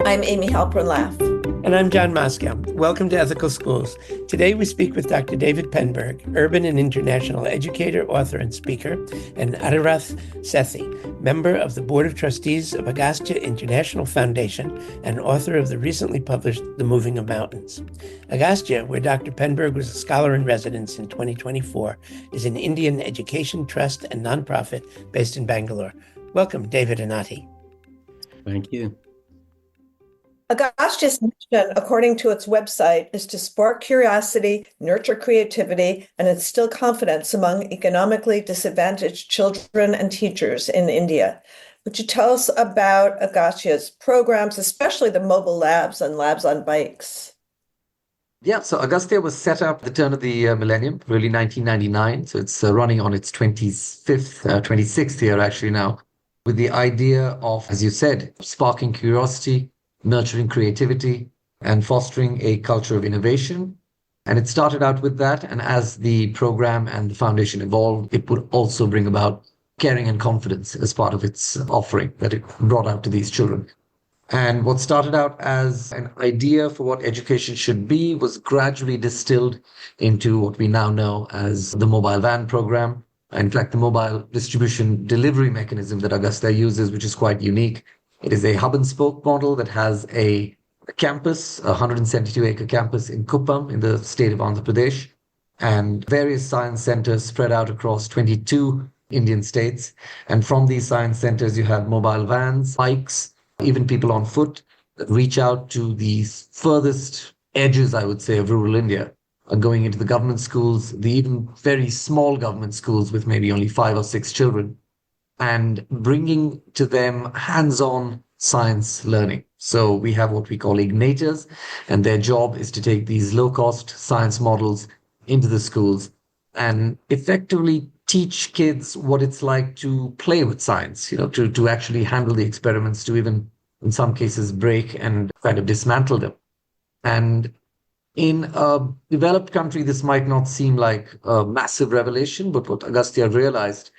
I'm Amy Halpern-Laff. And I'm John Moscow. Welcome to Ethical Schools. Today we speak with Dr. David Penberg, urban and international educator, author, and speaker, and Adhirath Sethi, member of the Board of Trustees of Agastya International Foundation and author of the recently published The Moving of Mountains. Agastya, where Dr. Penberg was a scholar in residence in 2024, is an Indian education trust and nonprofit based in Bangalore. Welcome, David and Ati. Thank you. Agastya's mission, according to its website, is to spark curiosity, nurture creativity, and instill confidence among economically disadvantaged children and teachers in India. Would you tell us about Agastya's programs, especially the mobile labs and labs on bikes? Yeah, so Agastya was set up at the turn of the millennium, really 1999. So it's running on its 26th year actually now, with the idea of, as you said, sparking curiosity, nurturing creativity, and fostering a culture of innovation. And it started out with that. And as the program and the foundation evolved, it would also bring about caring and confidence as part of its offering that it brought out to these children. And what started out as an idea for what education should be was gradually distilled into what we now know as the mobile van program. In fact, the mobile distribution delivery mechanism that Agastya uses, which is quite unique. It is a hub and spoke model that has a campus, a 172-acre campus in Kuppam in the state of Andhra Pradesh, and various science centers spread out across 22 Indian states. And from these science centers, you have mobile vans, bikes, even people on foot that reach out to the furthest edges, I would say, of rural India, going into the government schools, the even very small government schools with maybe only 5 or 6 children, and bringing to them hands-on science learning. So we have what we call igniters, and their job is to take these low-cost science models into the schools and effectively teach kids what it's like to play with science, to actually handle the experiments, to even, in some cases, break and kind of dismantle them. And in a developed country, this might not seem like a massive revelation, but what Agastya realized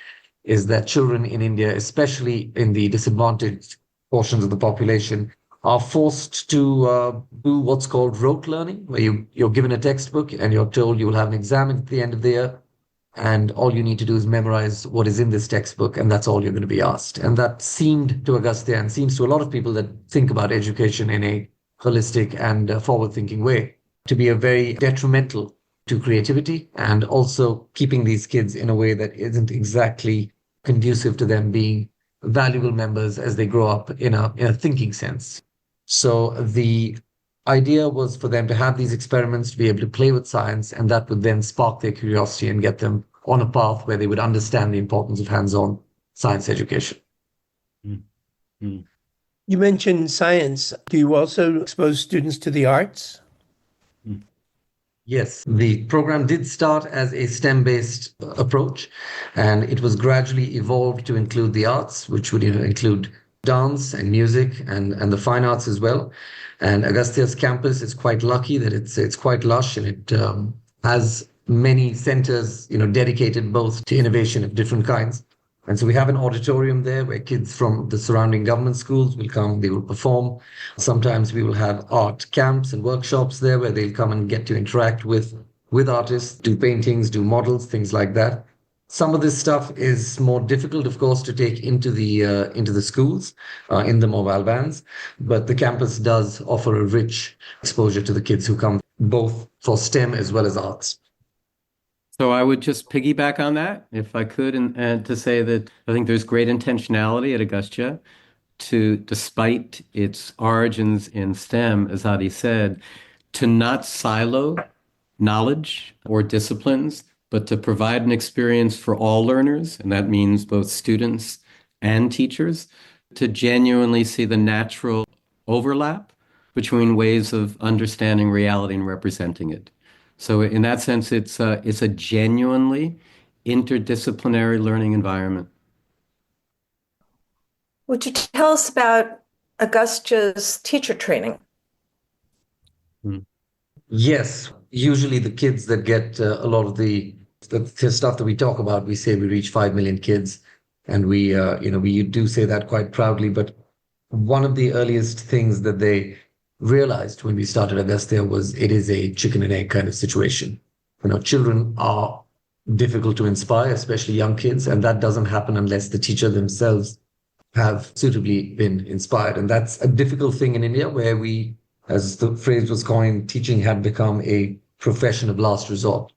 is that children in India, especially in the disadvantaged portions of the population, are forced to do what's called rote learning, where you're given a textbook and you're told you will have an exam at the end of the year, and all you need to do is memorize what is in this textbook, and that's all you're going to be asked. And that seemed to Agastya, and seems to a lot of people that think about education in a holistic and forward-thinking way, to be a very detrimental to creativity, and also keeping these kids in a way that isn't exactly conducive to them being valuable members as they grow up in a thinking sense. So the idea was for them to have these experiments, to be able to play with science, and that would then spark their curiosity and get them on a path where they would understand the importance of hands-on science education. Mm-hmm. You mentioned science. Do you also expose students to the arts? Yes, the program did start as a STEM-based approach, and it was gradually evolved to include the arts, which would include dance and music and the fine arts as well. And Agastya's campus is quite lucky that it's quite lush, and it has many centers, dedicated both to innovation of different kinds. And so we have an auditorium there where kids from the surrounding government schools will come, they will perform. Sometimes we will have art camps and workshops there where they'll come and get to interact with artists, do paintings, do models, things like that. Some of this stuff is more difficult, of course, to take into the schools, in the mobile vans, but the campus does offer a rich exposure to the kids who come both for STEM as well as arts. So I would just piggyback on that, if I could, and to say that I think there's great intentionality at Agastya to, despite its origins in STEM, as Adi said, to not silo knowledge or disciplines, but to provide an experience for all learners, and that means both students and teachers, to genuinely see the natural overlap between ways of understanding reality and representing it. So in that sense, it's a genuinely interdisciplinary learning environment. Would you tell us about Agastya's teacher training? Yes, usually the kids that get a lot of the stuff that we talk about, we say we reach 5 million kids, and we do say that quite proudly. But one of the earliest things that they realized when we started Agastya was it is a chicken and egg kind of situation. Children are difficult to inspire, especially young kids, and that doesn't happen unless the teacher themselves have suitably been inspired. And that's a difficult thing in India where we, as the phrase was coined, teaching had become a profession of last resort.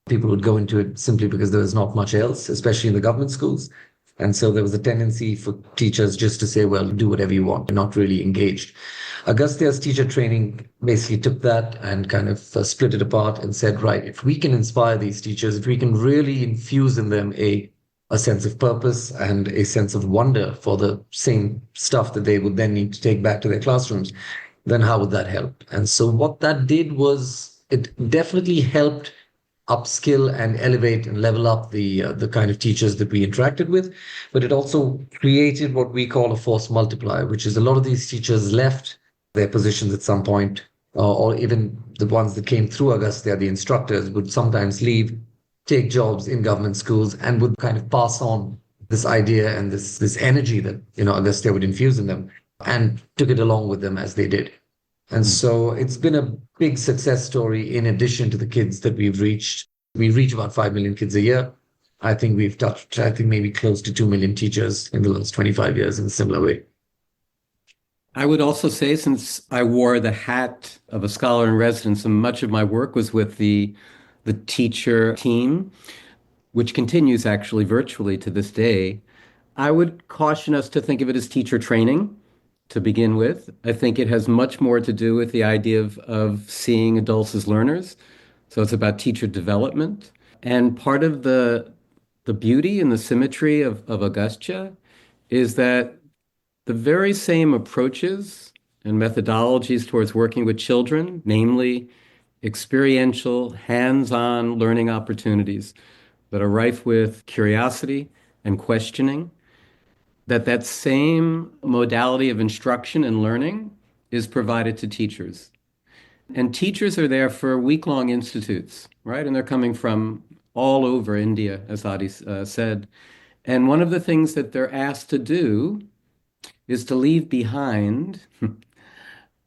People would go into it simply because there was not much else, especially in the government schools. And so there was a tendency for teachers just to say, well, do whatever you want, not really engaged. Agastya's teacher training basically took that and kind of split it apart and said, right, if we can inspire these teachers, if we can really infuse in them a sense of purpose and a sense of wonder for the same stuff that they would then need to take back to their classrooms, then how would that help? And so what that did was it definitely helped upskill and elevate and level up the kind of teachers that we interacted with, but it also created what we call a force multiplier, which is a lot of these teachers left their positions at some point, or even the ones that came through Agastya, the instructors would sometimes leave, take jobs in government schools, and would kind of pass on this idea and this energy that Agastya would infuse in them, and took it along with them as they did. And so it's been a big success story in addition to the kids that we've reached. We reach about 5 million kids a year. I think we've touched, maybe close to 2 million teachers in the last 25 years in a similar way. I would also say, since I wore the hat of a scholar in residence, and much of my work was with the teacher team, which continues actually virtually to this day, I would caution us to think of it as teacher training to begin with. I think it has much more to do with the idea of seeing adults as learners. So it's about teacher development. And part of the beauty and the symmetry of Agastya is that the very same approaches and methodologies towards working with children, namely experiential, hands-on learning opportunities that are rife with curiosity and questioning, that same modality of instruction and learning is provided to teachers. And teachers are there for week-long institutes, right? And they're coming from all over India, as Adi said. And one of the things that they're asked to do is to leave behind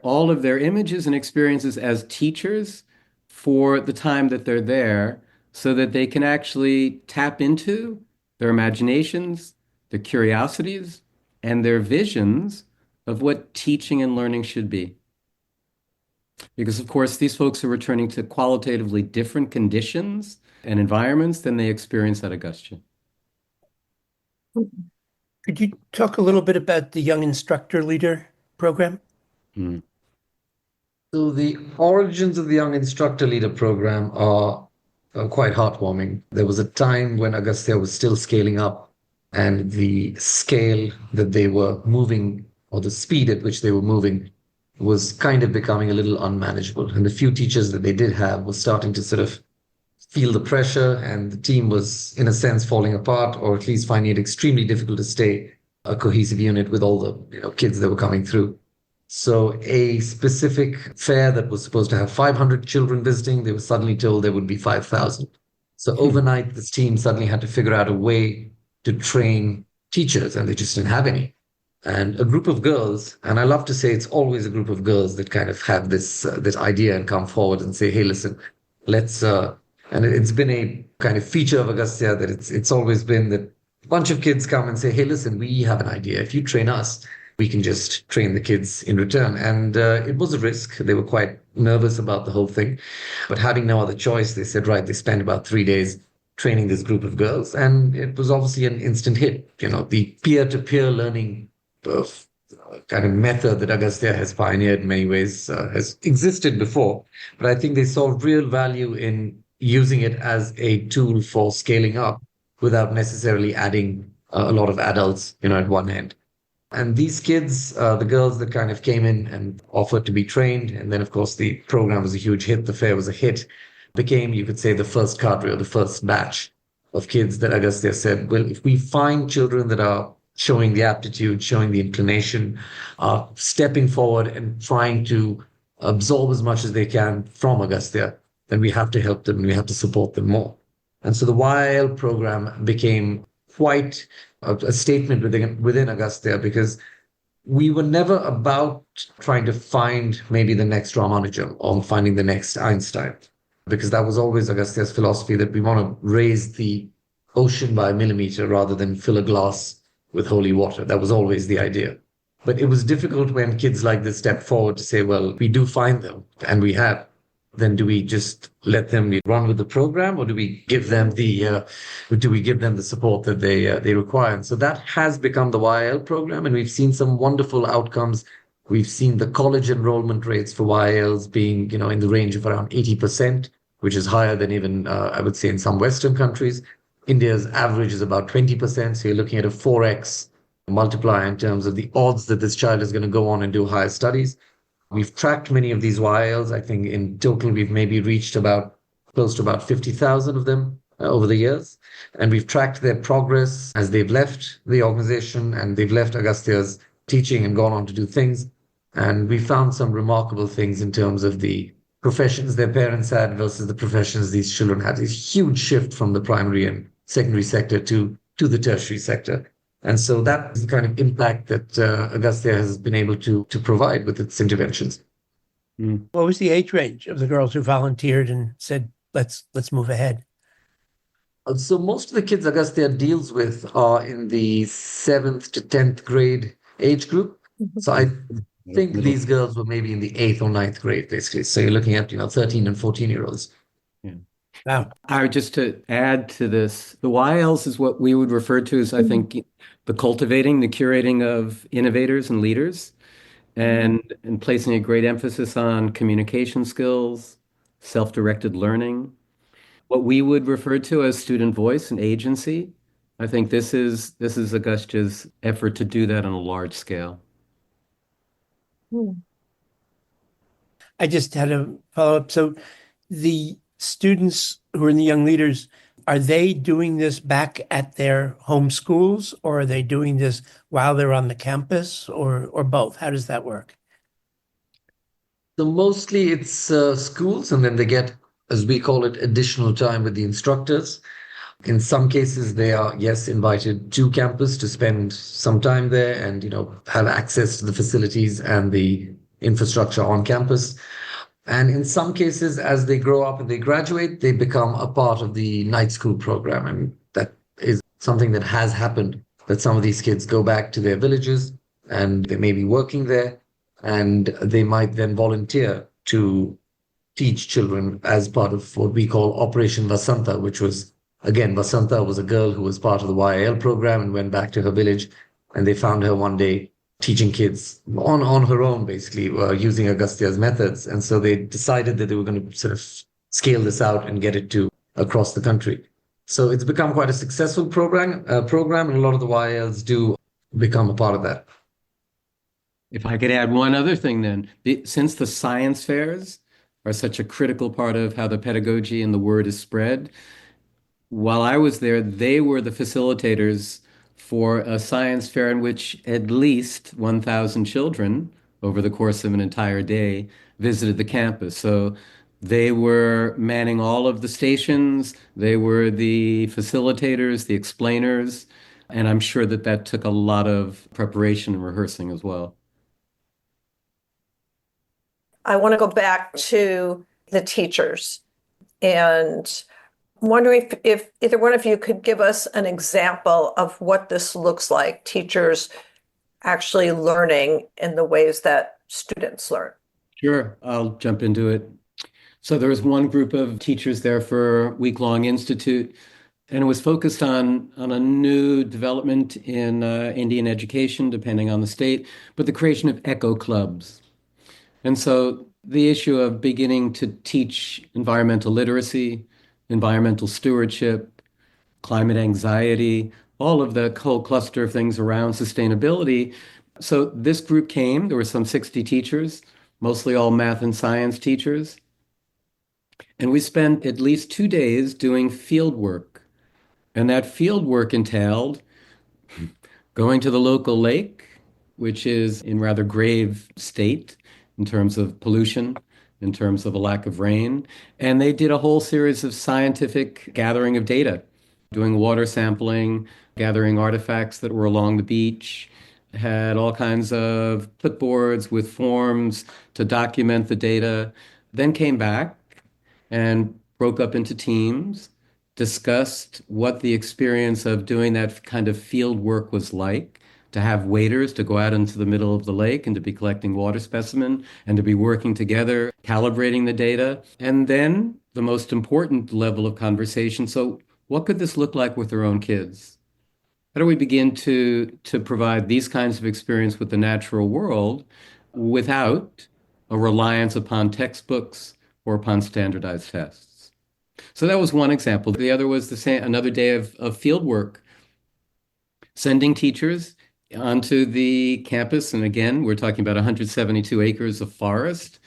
all of their images and experiences as teachers for the time that they're there, so that they can actually tap into their imaginations, their curiosities, and their visions of what teaching and learning should be. Because, of course, these folks are returning to qualitatively different conditions and environments than they experience at Agastya. Could you talk a little bit about the Young Instructor Leader program? So the origins of the Young Instructor Leader program are quite heartwarming. There was a time when Agastya was still scaling up, and the scale that they were moving, or the speed at which they were moving, was kind of becoming a little unmanageable. And the few teachers that they did have were starting to sort of feel the pressure, and the team was, in a sense, falling apart, or at least finding it extremely difficult to stay a cohesive unit with all the kids that were coming through. So a specific fair that was supposed to have 500 children visiting, they were suddenly told there would be 5,000. So overnight, this team suddenly had to figure out a way to train teachers, and they just didn't have any. And a group of girls, and I love to say it's always a group of girls that kind of have this idea and come forward and say, hey, listen, let's, and it's been a kind of feature of Agastya that it's always been that a bunch of kids come and say, hey, listen, we have an idea. If you train us, we can just train the kids in return. And it was a risk. They were quite nervous about the whole thing. But having no other choice, they said, right, they spent about 3 days training this group of girls. And it was obviously an instant hit. The peer-to-peer learning kind of method that Agastya has pioneered in many ways has existed before. But I think they saw real value in using it as a tool for scaling up without necessarily adding a lot of adults, at one end. And these kids, the girls that kind of came in and offered to be trained, and then, of course, the program was a huge hit, the fair was a hit, became, you could say, the first cadre or the first batch of kids that Agastya said, well, if we find children that are showing the aptitude, showing the inclination, stepping forward and trying to absorb as much as they can from Agastya, then we have to help them and we have to support them more. And so the YIL program became quite a statement within Agastya, because we were never about trying to find maybe the next Ramanujan or finding the next Einstein, because that was always Agastya's philosophy that we want to raise the ocean by a millimeter rather than fill a glass with holy water. That was always the idea. But it was difficult when kids like this step forward to say, well, we do find them and we have. Then do we just let them run with the program, or do we give them the support that they require? And so that has become the YIL program, and we've seen some wonderful outcomes. We've seen the college enrollment rates for YILs being, in the range of around 80%, which is higher than even I would say in some Western countries. India's average is about 20%, so you're looking at a 4x multiplier in terms of the odds that this child is going to go on and do higher studies. We've tracked many of these YLs. I think in total, we've maybe reached about close to about 50,000 of them over the years. And we've tracked their progress as they've left the organization and they've left Agastya's teaching and gone on to do things. And we found some remarkable things in terms of the professions their parents had versus the professions these children had. This huge shift from the primary and secondary sector to the tertiary sector. And so that is the kind of impact that Agastya has been able to provide with its interventions. What was the age range of the girls who volunteered and said, let's move ahead? So most of the kids Agastya deals with are in the 7th to 10th grade age group. So I think these girls were maybe in the 8th or 9th grade, basically. So you're looking at, 13 and 14-year-olds. Yeah. Wow. Just to add to this, the YLs is what we would refer to as, I think, the cultivating, the curating of innovators and leaders, and placing a great emphasis on communication skills, self-directed learning, what we would refer to as student voice and agency. I think this is Agastya's effort to do that on a large scale. I just had a follow-up. So the students who are in the Young Leaders, are they doing this back at their home schools, or are they doing this while they're on the campus, or both? How does that work? So mostly it's schools, and then they get, as we call it, additional time with the instructors. In some cases, they are, yes, invited to campus to spend some time there and, have access to the facilities and the infrastructure on campus. And in some cases, as they grow up and they graduate, they become a part of the night school program. And that is something that has happened, that some of these kids go back to their villages and they may be working there, and they might then volunteer to teach children as part of what we call Operation Vasanta, which was, again, Vasanta was a girl who was part of the YIL program and went back to her village, and they found her one day teaching kids on her own, basically, using Agastya's methods. And so they decided that they were going to sort of scale this out and get it to across the country. So it's become quite a successful program, and a lot of the YLs do become a part of that. If I could add one other thing then, since the science fairs are such a critical part of how the pedagogy and the word is spread, while I was there, they were the facilitators for a science fair in which at least 1,000 children over the course of an entire day visited the campus. So they were manning all of the stations, they were the facilitators, the explainers, and I'm sure that took a lot of preparation and rehearsing as well. I want to go back to the teachers, and I'm wondering if either one of you could give us an example of what this looks like, teachers actually learning in the ways that students learn. Sure, I'll jump into it. So there was one group of teachers there for a week-long institute, and it was focused on a new development in Indian education, depending on the state, but the creation of eco clubs. And so the issue of beginning to teach environmental literacy, environmental stewardship, climate anxiety, all of the whole cluster of things around sustainability. So this group came, there were some 60 teachers, mostly all math and science teachers. And we spent at least 2 days doing field work. And that field work entailed going to the local lake, which is in rather grave state in terms of pollution, in terms of a lack of rain. And they did a whole series of scientific gathering of data, doing water sampling, gathering artifacts that were along the beach, had all kinds of clipboards with forms to document the data, then came back and broke up into teams, discussed what the experience of doing that kind of field work was like, to have waiters to go out into the middle of the lake and to be collecting water specimen and to be working together, calibrating the data. And then the most important level of conversation. So what could this look like with their own kids? How do we begin to provide these kinds of experience with the natural world without a reliance upon textbooks or upon standardized tests? So that was one example. The other was another day of field work, sending teachers onto the campus. And again, we're talking about 172 acres of forest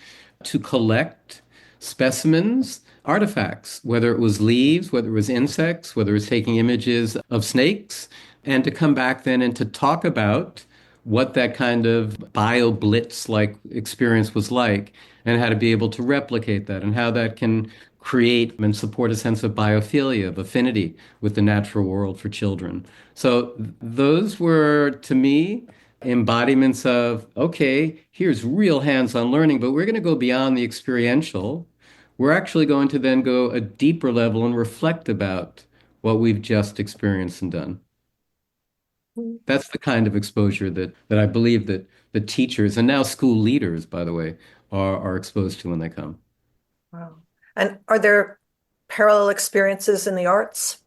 to collect specimens, artifacts, whether it was leaves, whether it was insects, whether it was taking images of snakes, and to come back then and to talk about what that kind of bio blitz like experience was like and how to be able to replicate that and how that can create and support a sense of biophilia, of affinity with the natural world for children. So those were, to me, embodiments of, okay, here's real hands-on learning, but we're going to go beyond the experiential. We're actually going to then go a deeper level and reflect about what we've just experienced and done. That's the kind of exposure that I believe that the teachers and now school leaders, by the way, are exposed to when they come. Wow. And are there parallel experiences in the arts?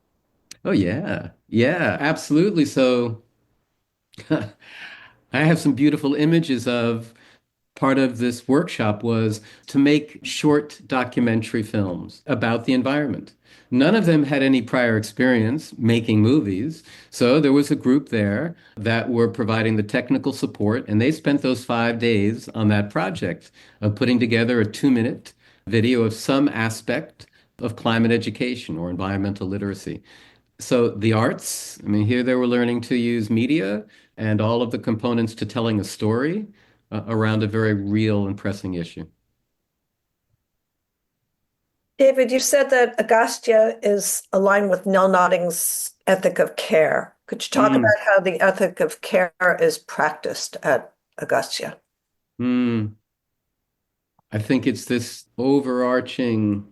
Oh yeah. Yeah, absolutely. So I have some beautiful images of part of this workshop was to make short documentary films about the environment. None of them had any prior experience making movies. So there was a group there that were providing the technical support, and they spent those 5 days on that project of putting together a 2-minute video of some aspect of climate education or environmental literacy. So the arts, I mean, here they were learning to use media and all of the components to telling a story around a very real and pressing issue. David, you said that Agastya is aligned with Nell Noddings' ethic of care. Could you talk about how the ethic of care is practiced at Agastya? Mm. I think it's this overarching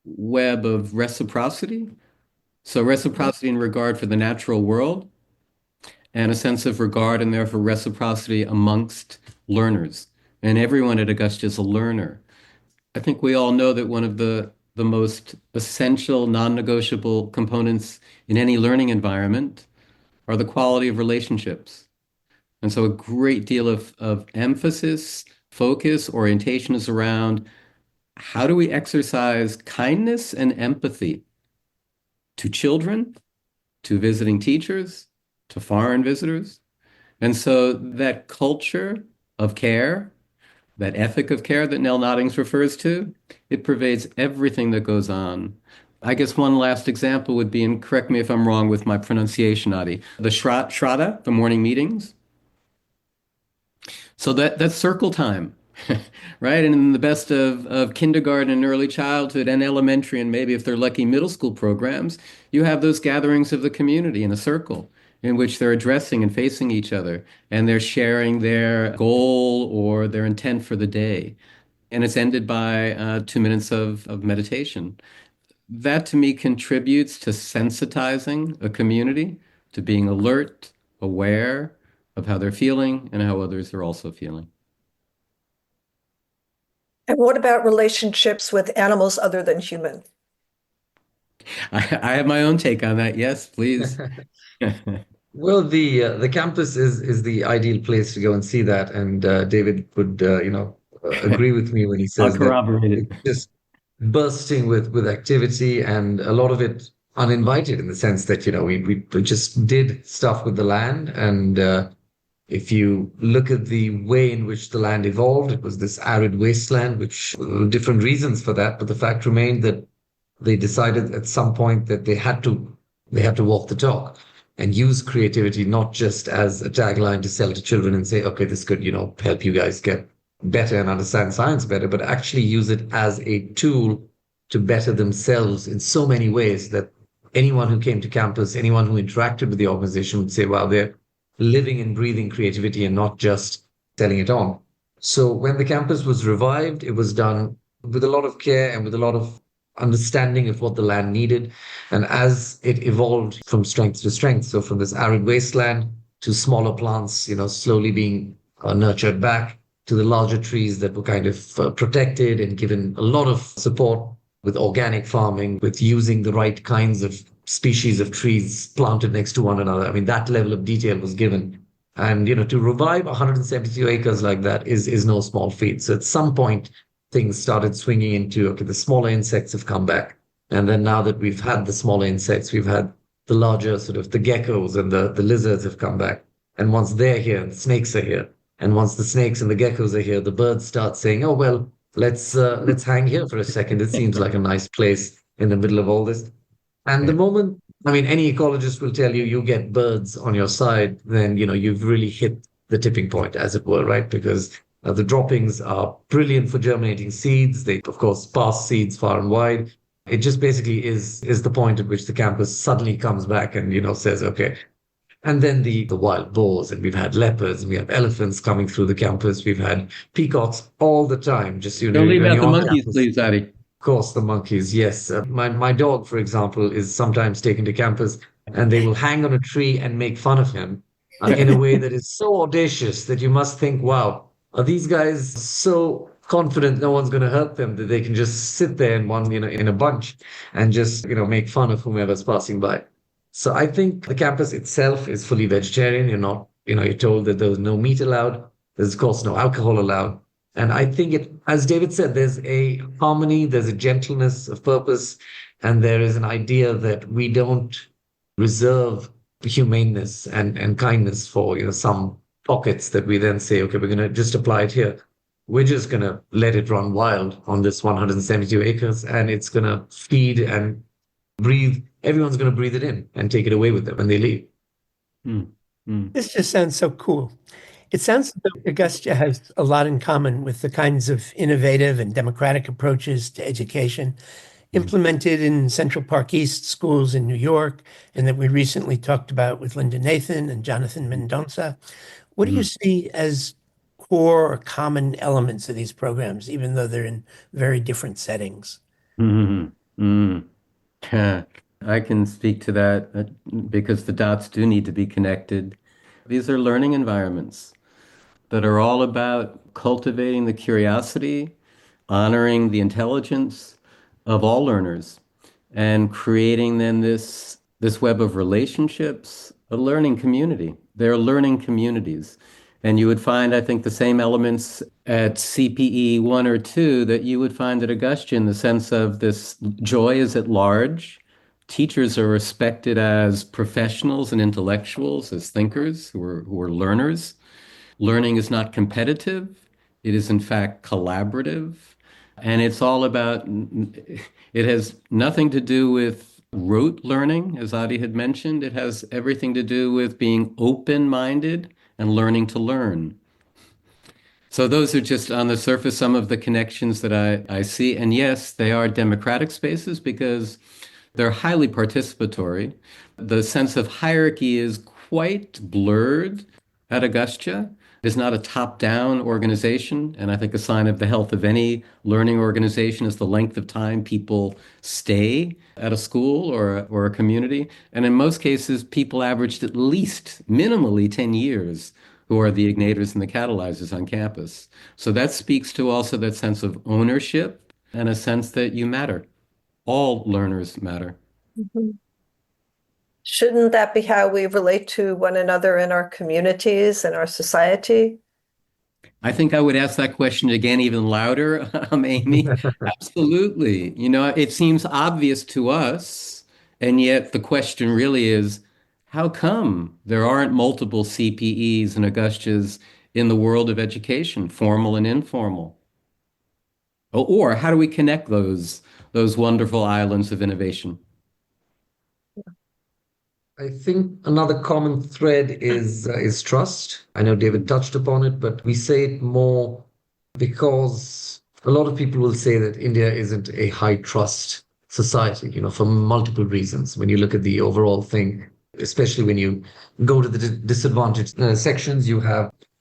web of reciprocity. So reciprocity in regard for the natural world and a sense of regard and therefore reciprocity amongst learners. And everyone at Agastya is a learner. I think we all know that one of the most essential, non-negotiable components in any learning environment are the quality of relationships. And so a great deal of emphasis, focus, orientation is around how do we exercise kindness and empathy to children, to visiting teachers, to foreign visitors. And so that culture of care, that ethic of care that Nell Noddings refers to, it pervades everything that goes on. I guess one last example would be, and correct me if I'm wrong with my pronunciation, Adi, the Shraddha, the morning meetings. So that's circle time, right? And in the best of kindergarten and early childhood and elementary, and maybe if they're lucky, middle school programs, you have those gatherings of the community in a circle in which they're addressing and facing each other, and they're sharing their goal or their intent for the day. And it's ended by 2 minutes of meditation. That to me contributes to sensitizing a community, to being alert, aware of how they're feeling and how others are also feeling. And what about relationships with animals other than human? I have my own take on that. Yes, please. Well, the campus is the ideal place to go and see that, and David would agree with me when he I'll says that corroborate it. it's just bursting with activity, and a lot of it uninvited in the sense that we just did stuff with the land, and if you look at the way in which the land evolved, it was this arid wasteland, which different reasons for that, but the fact remained that they decided at some point that they had to walk the talk and use creativity not just as a tagline to sell to children and say, okay, this could, help you guys get better and understand science better, but actually use it as a tool to better themselves in so many ways that anyone who came to campus, anyone who interacted with the organization would say, wow, they're living and breathing creativity and not just selling it on. So when the campus was revived, it was done with a lot of care and with a lot of understanding of what the land needed. And as it evolved from strength to strength, so from this arid wasteland to smaller plants, slowly being nurtured back to the larger trees that were kind of protected and given a lot of support with organic farming, with using the right kinds of species of trees planted next to one another. I mean, that level of detail was given. And, to revive 172 acres like that is no small feat. So at some point, things started swinging into, okay, the smaller insects have come back. And then now that we've had the smaller insects, we've had the larger sort of the geckos and the lizards have come back. And once they're here, the snakes are here. And once the snakes and the geckos are here, the birds start saying, oh, well, let's hang here for a second. It seems like a nice place in the middle of all this. And the moment, I mean, any ecologist will tell you you get birds on your side, then, you've really hit the tipping point, as it were, right? Because the droppings are brilliant for germinating seeds. They, of course, pass seeds far and wide. It just basically is the point at which the campus suddenly comes back and, says, okay. And then the wild boars, and we've had leopards, and we have elephants coming through the campus. We've had peacocks all the time. Just, Don't leave when out you're the on monkeys, campus. please, Adi. Of course, the monkeys, yes. My dog, for example, is sometimes taken to campus and they will hang on a tree and make fun of him in a way that is so audacious that you must think, wow, are these guys so confident no one's going to hurt them that they can just sit there in one, in a bunch and just, make fun of whomever's passing by. So I think the campus itself is fully vegetarian. You're not, you're told that there's no meat allowed. There's, of course, no alcohol allowed. And I think as David said, there's a harmony, there's a gentleness of purpose, and there is an idea that we don't reserve humaneness and kindness for, some pockets that we then say, okay, we're going to just apply it here. We're just going to let it run wild on this 172 acres, and it's going to feed and breathe. Everyone's going to breathe it in and take it away with them when they leave. This just sounds so cool. It sounds as though Agastya has a lot in common with the kinds of innovative and democratic approaches to education implemented in Central Park East schools in New York, and that we recently talked about with Linda Nathan and Jonathan Mendonça. What do you see as core or common elements of these programs, even though they're in very different settings? I can speak to that because the dots do need to be connected. These are learning environments that are all about cultivating the curiosity, honoring the intelligence of all learners, and creating then this web of relationships, a learning community. They're learning communities. And you would find, I think, the same elements at CPE 1 or 2 that you would find at Agastya, in the sense of this joy is at large. Teachers are respected as professionals and intellectuals, as thinkers who are learners. Learning is not competitive. It is, in fact, collaborative. And it's all about, it has nothing to do with rote learning, as Adi had mentioned. It has everything to do with being open-minded and learning to learn. So those are just on the surface some of the connections that I see. And yes, they are democratic spaces because they're highly participatory. The sense of hierarchy is quite blurred at Agastya. It's not a top-down organization, and I think a sign of the health of any learning organization is the length of time people stay at a school or a community. And in most cases, people averaged at least minimally 10 years who are the igniters and the catalyzers on campus. So that speaks to also that sense of ownership and a sense that you matter. All learners matter. Shouldn't that be how we relate to one another in our communities and our society? I think I would ask that question again, even louder, Amy. Absolutely. It seems obvious to us, and yet the question really is, how come there aren't multiple CPEs and Agastyas in the world of education, formal and informal? Or how do we connect those wonderful islands of innovation? I think another common thread is trust. I know David touched upon it, but we say it more because a lot of people will say that India isn't a high trust society, for multiple reasons. When you look at the overall thing, especially when you go to the disadvantaged sections,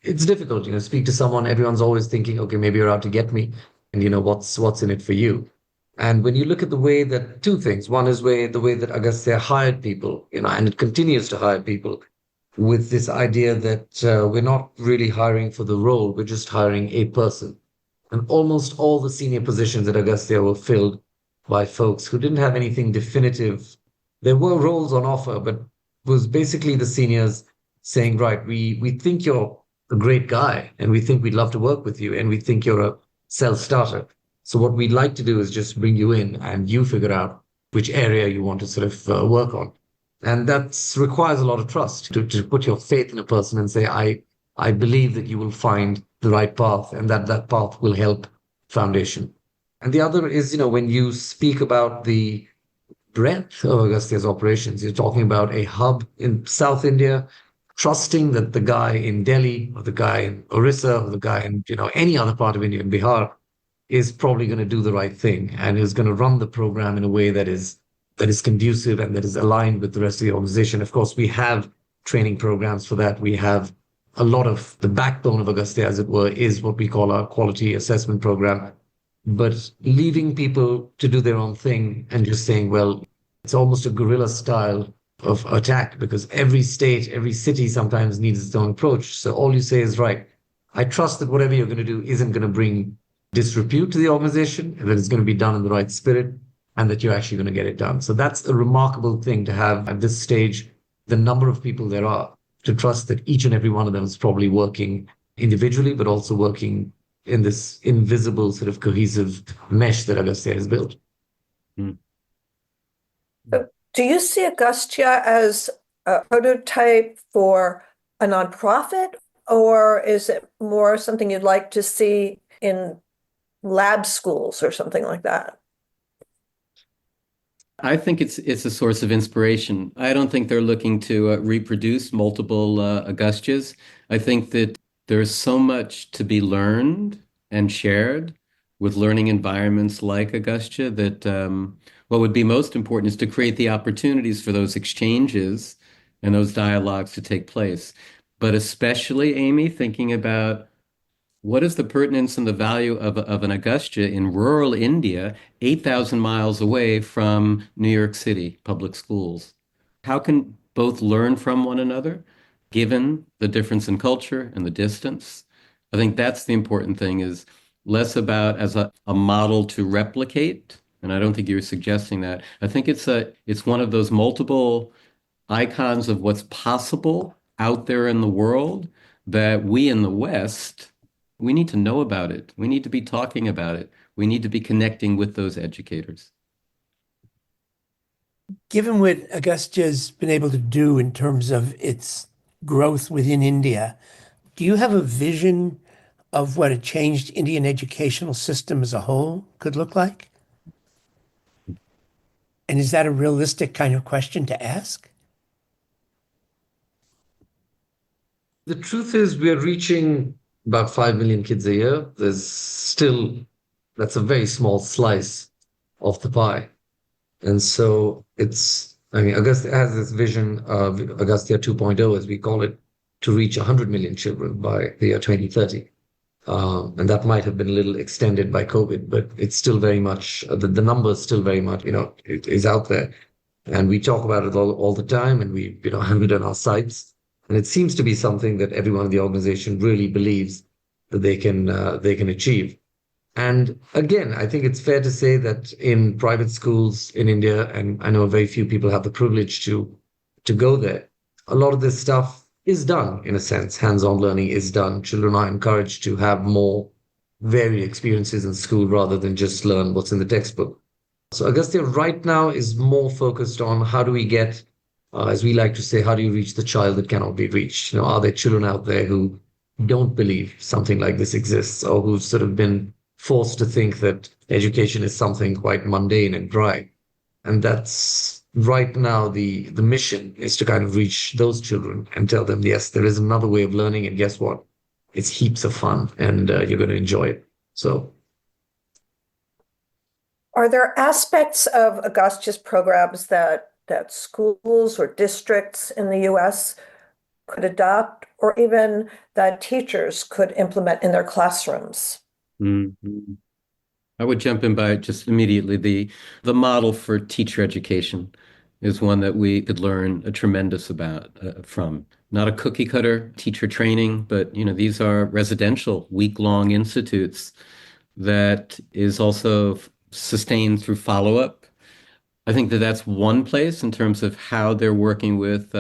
it's difficult, speak to someone. Everyone's always thinking, okay, maybe you're out to get me. And, what's in it for you? And when you look at the way that two things, one is the way that Agastya hired people, and it continues to hire people with this idea that we're not really hiring for the role, we're just hiring a person. And almost all the senior positions at Agastya were filled by folks who didn't have anything definitive. There were roles on offer, but it was basically the seniors saying, right, we think you're a great guy and we think we'd love to work with you and we think you're a self-starter. So what we'd like to do is just bring you in and you figure out which area you want to sort of work on. And that requires a lot of trust to put your faith in a person and say, I believe that you will find the right path and that path will help foundation. And the other is, when you speak about the breadth of Agastya's operations, you're talking about a hub in South India, trusting that the guy in Delhi or the guy in Orissa or the guy in, any other part of India, in Bihar, is probably going to do the right thing and is going to run the program in a way that is conducive and that is aligned with the rest of the organization. Of course, we have training programs for that. We have a lot of the backbone of Agastya, as it were, is what we call our quality assessment program. But leaving people to do their own thing and just saying, well, it's almost a guerrilla style of attack because every state, every city sometimes needs its own approach. So all you say is, right, I trust that whatever you're going to do isn't going to bring disrepute to the organization, and that it's going to be done in the right spirit, and that you're actually going to get it done. So that's a remarkable thing to have at this stage, the number of people there are, to trust that each and every one of them is probably working individually, but also working in this invisible sort of cohesive mesh that Agastya has built. Mm. Do you see Agastya as a prototype for a nonprofit, or is it more something you'd like to see in lab schools or something like that? I think it's a source of inspiration. I don't think they're looking to reproduce multiple Agastyas. I think that there's so much to be learned and shared with learning environments like Agastya that what would be most important is to create the opportunities for those exchanges and those dialogues to take place. But especially, Amy, thinking about what is the pertinence and the value of an Agastya in rural India, 8,000 miles away from New York City public schools? How can both learn from one another, given the difference in culture and the distance? I think that's the important thing, is less about as a model to replicate, and I don't think you're suggesting that. I think it's one of those multiple icons of what's possible out there in the world that we in the West, we need to know about it. We need to be talking about it. We need to be connecting with those educators. Given what Agastya's been able to do in terms of its growth within India, do you have a vision of what a changed Indian educational system as a whole could look like? And is that a realistic kind of question to ask? The truth is, we're reaching about 5 million kids a year. That's a very small slice of the pie. And so Agastya has this vision of Agastya 2.0, as we call it, to reach 100 million children by the year 2030. And that might have been a little extended by COVID, but it's still very much, the number is still very much, it is out there. And we talk about it all the time, and we, have it on our sites. And it seems to be something that everyone in the organization really believes that they can achieve. And again, I think it's fair to say that in private schools in India, and I know very few people have the privilege to go there, a lot of this stuff is done in a sense. Hands-on learning is done. Children are encouraged to have more varied experiences in school rather than just learn what's in the textbook. So Agastya right now is more focused on how do we get, as we like to say, how do you reach the child that cannot be reached? Are there children out there who don't believe something like this exists, or who've sort of been forced to think that education is something quite mundane and dry? And that's right now the mission, is to kind of reach those children and tell them, yes, there is another way of learning, and guess what? It's heaps of fun, and you're going to enjoy it. So, are there aspects of Agastya's programs that that schools or districts in the US could adopt, or even that teachers could implement in their classrooms? Mhm. I would jump in by just immediately the model for teacher education is one that we could learn a tremendous about from. Not a cookie cutter teacher training, but these are residential week-long institutes that is also sustained through follow-up. I think that that's one place in terms of how they're working with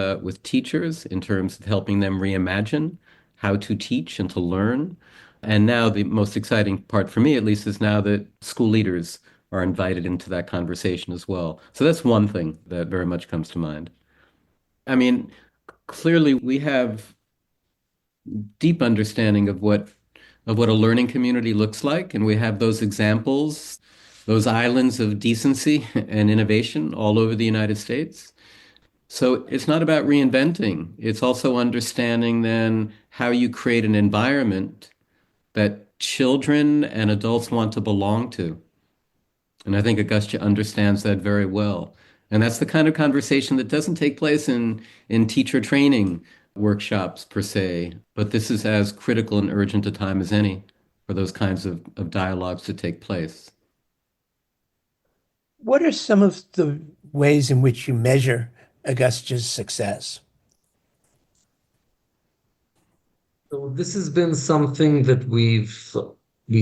teachers, in terms of helping them reimagine how to teach and to learn. And now the most exciting part for me, at least, is now that school leaders are invited into that conversation as well. So that's one thing that very much comes to mind. I mean, clearly we have deep understanding of what a learning community looks like, and we have those examples, those islands of decency and innovation all over the United States. So it's not about reinventing. It's also understanding then how you create an environment that children and adults want to belong to. And I think Agastya understands that very well. And that's the kind of conversation that doesn't take place in teacher training workshops per se, but this is as critical and urgent a time as any for those kinds of dialogues to take place. What are some of the ways in which you measure Agastya's success? So this has been something that we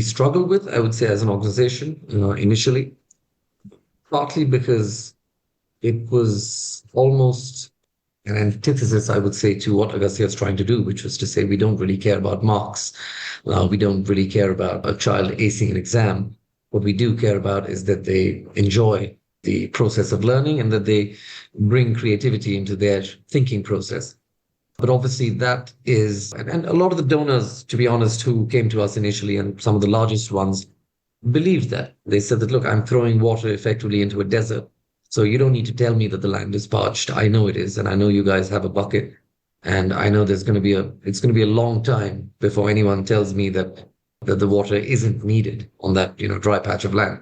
struggled with, I would say, as an organization initially, partly because it was almost an antithesis, I would say, to what Agastya is trying to do, which was to say we don't really care about marks. We don't really care about a child acing an exam. What we do care about is that they enjoy the process of learning and that they bring creativity into their thinking process. But obviously, that is, and a lot of the donors, to be honest, who came to us initially, and some of the largest ones, believed that. They said that, look, I'm throwing water effectively into a desert. So you don't need to tell me that the land is parched. I know it is, and I know you guys have a bucket. And I know it's going to be a long time before anyone tells me that the water isn't needed on that, dry patch of land.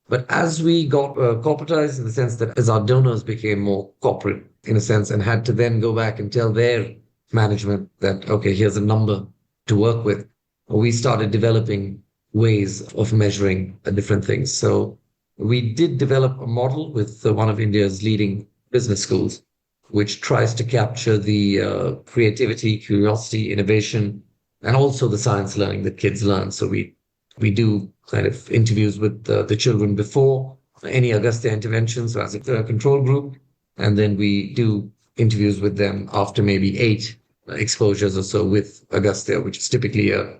But as we got corporatized in the sense that as our donors became more corporate in a sense and had to then go back and tell their management that, okay, here's a number to work with, we started developing ways of measuring different things. So we did develop a model with one of India's leading business schools, which tries to capture the creativity, curiosity, innovation, and also the science learning that kids learn. So we do kind of interviews with the children before any Agastya interventions as a control group. And then we do interviews with them after maybe 8 exposures or so with Agastya, which is typically a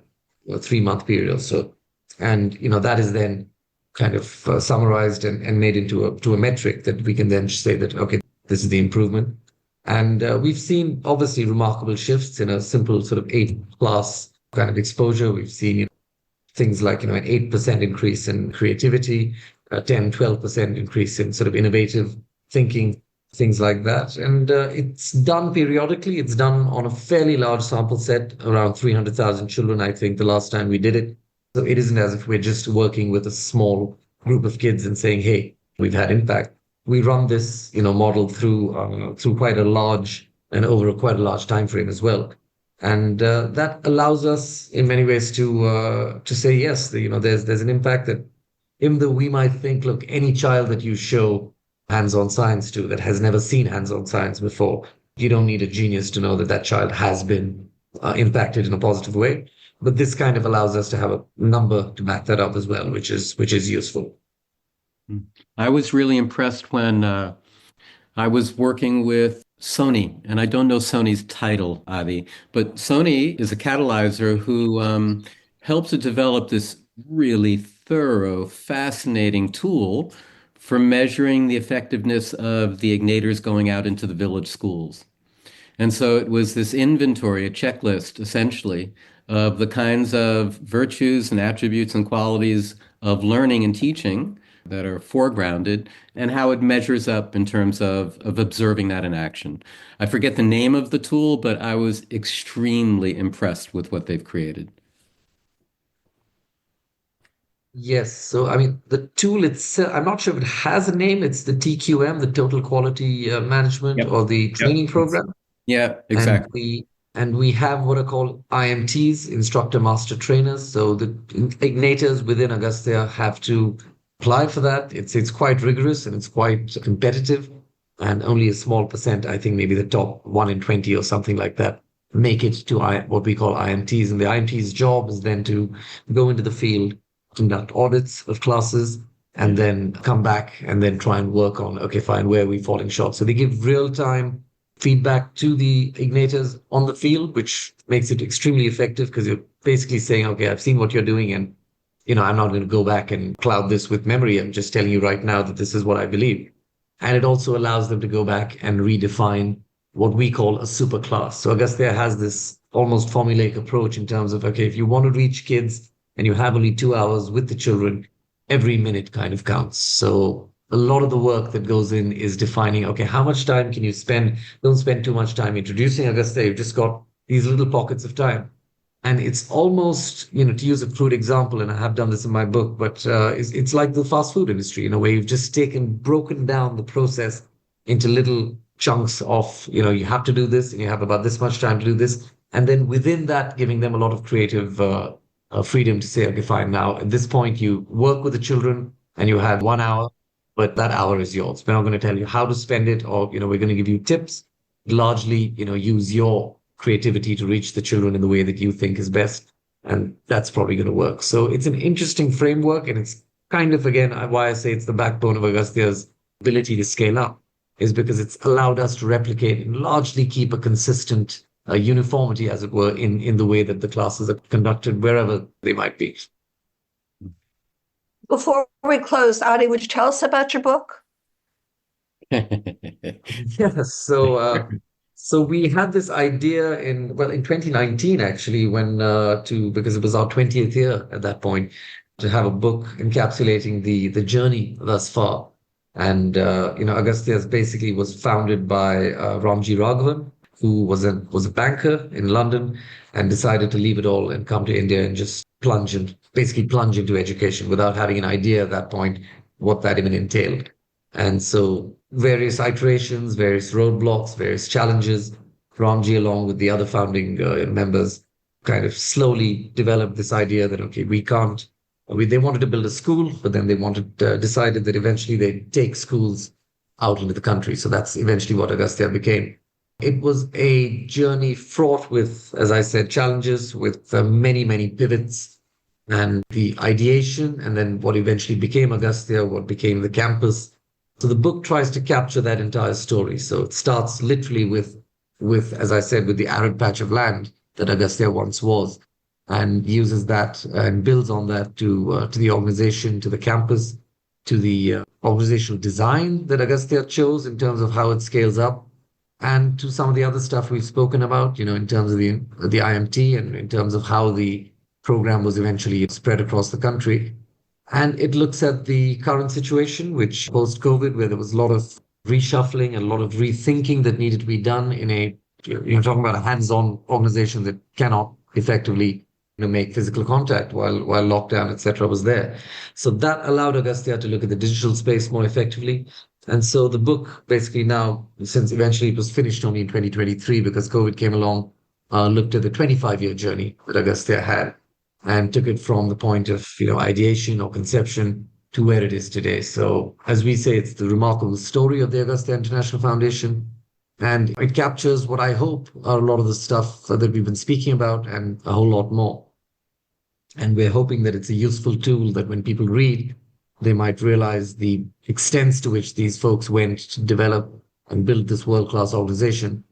3-month period or so. And, that is then kind of summarized and made into a metric that we can then say that, okay, this is the improvement. And we've seen obviously remarkable shifts in a simple sort of 8-class kind of exposure. We've seen things like, an 8% increase in creativity, a 10, 12% increase in sort of innovative thinking, things like that. And it's done periodically. It's done on a fairly large sample set, around 300,000 children, I think, the last time we did it. So it isn't as if we're just working with a small group of kids and saying, hey, we've had impact. We run this, model through quite a large and over quite a large time frame as well. And that allows us in many ways to say, yes, there's an impact that even though we might think, look, any child that you show hands-on science to that has never seen hands-on science before, you don't need a genius to know that that child has been impacted in a positive way. But this kind of allows us to have a number to back that up as well, which is useful. I was really impressed when I was working with Sony, and I don't know Sony's title, Adi, but Sony is a catalyzer who helped to develop this really thorough, fascinating tool for measuring the effectiveness of the igniters going out into the village schools. And so it was this inventory, a checklist, essentially, of the kinds of virtues and attributes and qualities of learning and teaching that are foregrounded and how it measures up in terms of observing that in action. I forget the name of the tool, but I was extremely impressed with what they've created. Yes. So, I mean, the tool itself, I'm not sure if it has a name. It's the TQM, the Total Quality Management, Yep. or the Yep. training program. Yeah, And exactly. we have what are called IMTs, instructor master trainers. So the igniters within Agastya have to apply for that. It's quite rigorous and it's quite competitive. And only a small percent, I think maybe the top 1 in 20 or something like that, make it to what we call IMTs. And the IMT's job is then to go into the field, conduct audits of classes, and then come back and then try and work on, okay, fine, where are we falling short? So they give real time feedback to the igniters on the field, which makes it extremely effective because you're basically saying, okay, I've seen what you're doing, and I'm not going to go back and cloud this with memory. I'm just telling you right now that this is what I believe. And it also allows them to go back and redefine what we call a super class. So Agastya has this almost formulaic approach in terms of, okay, if you want to reach kids and you have only 2 hours with the children, every minute kind of counts. So a lot of the work that goes in is defining, okay, how much time can you spend? Don't spend too much time introducing Agastya. You've just got these little pockets of time. And it's almost, to use a crude example, and I have done this in my book, but it's like the fast food industry, where you've just broken down the process into little chunks of, you have to do this and you have about this much time to do this. And then within that, giving them a lot of creative freedom to say, okay, fine, now at this point, you work with the children and you have 1 hour, but that hour is yours. We're not going to tell you how to spend it, or, we're going to give you tips. Largely, use your creativity to reach the children in the way that you think is best. And that's probably going to work. So it's an interesting framework. And it's kind of, again, why I say it's the backbone of Agastya's ability to scale up, is because it's allowed us to replicate and largely keep a consistent uniformity, as it were, in the way that the classes are conducted, wherever they might be. Before we close, Adi, would you tell us about your book? Yeah, so we had this idea in 2019 actually, when because it was our 20th year at that point, to have a book encapsulating the journey thus far. And Agastya basically was founded by Ramji Raghavan, who was a banker in London, and decided to leave it all and come to India and just plunge into education without having an idea at that point what that even entailed. And so various iterations, various roadblocks, various challenges, Ramji, along with the other founding members, kind of slowly developed this idea that, okay, they wanted to build a school, but then they decided that eventually they'd take schools out into the country. So that's eventually what Agastya became. It was a journey fraught with, as I said, challenges, with many, many pivots, and the ideation, and then what eventually became Agastya, what became the campus. So the book tries to capture that entire story. So it starts literally with, as I said, with the arid patch of land that Agastya once was, and uses that and builds on that to the organization, to the campus, to the organizational design that Agastya chose in terms of how it scales up, and to some of the other stuff we've spoken about, in terms of the IMT, and in terms of how the program was eventually spread across the country. And it looks at the current situation, which post-COVID, where there was a lot of reshuffling and a lot of rethinking that needed to be done you're talking about a hands-on organization that cannot effectively make physical contact while lockdown, etc., was there. So that allowed Agastya to look at the digital space more effectively. And so the book basically now, since eventually it was finished only in 2023 because COVID came along, looked at the 25-year journey that Agastya had, and took it from the point of ideation or conception to where it is today. So as we say, it's the remarkable story of the Agastya International Foundation, and it captures what I hope are a lot of the stuff that we've been speaking about and a whole lot more. And we're hoping that it's a useful tool that when people read, they might realize the extents to which these folks went to develop and build this world-class organization,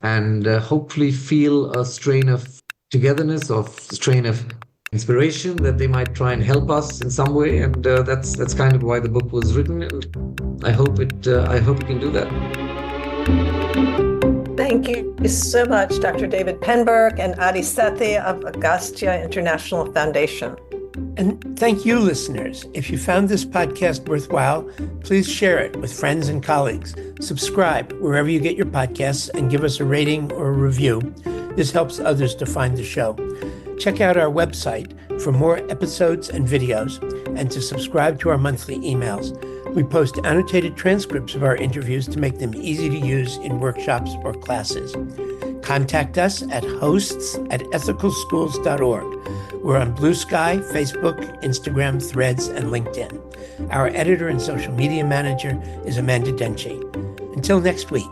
and hopefully feel a strain of togetherness, or strain of inspiration, that they might try and help us in some way. And that's kind of why the book was written. And I hope it can do that. Thank you so much, Dr. David Penberg and Adi Sethi of Agastya International Foundation. And thank you, listeners. If you found this podcast worthwhile, please share it with friends and colleagues. Subscribe wherever you get your podcasts and give us a rating or a review. This helps others to find the show. Check out our website for more episodes and videos and to subscribe to our monthly emails. We post annotated transcripts of our interviews to make them easy to use in workshops or classes. Contact us at hosts@ethicalschools.org. We're on Blue Sky, Facebook, Instagram, Threads, and LinkedIn. Our editor and social media manager is Amanda Denchi. Until next week.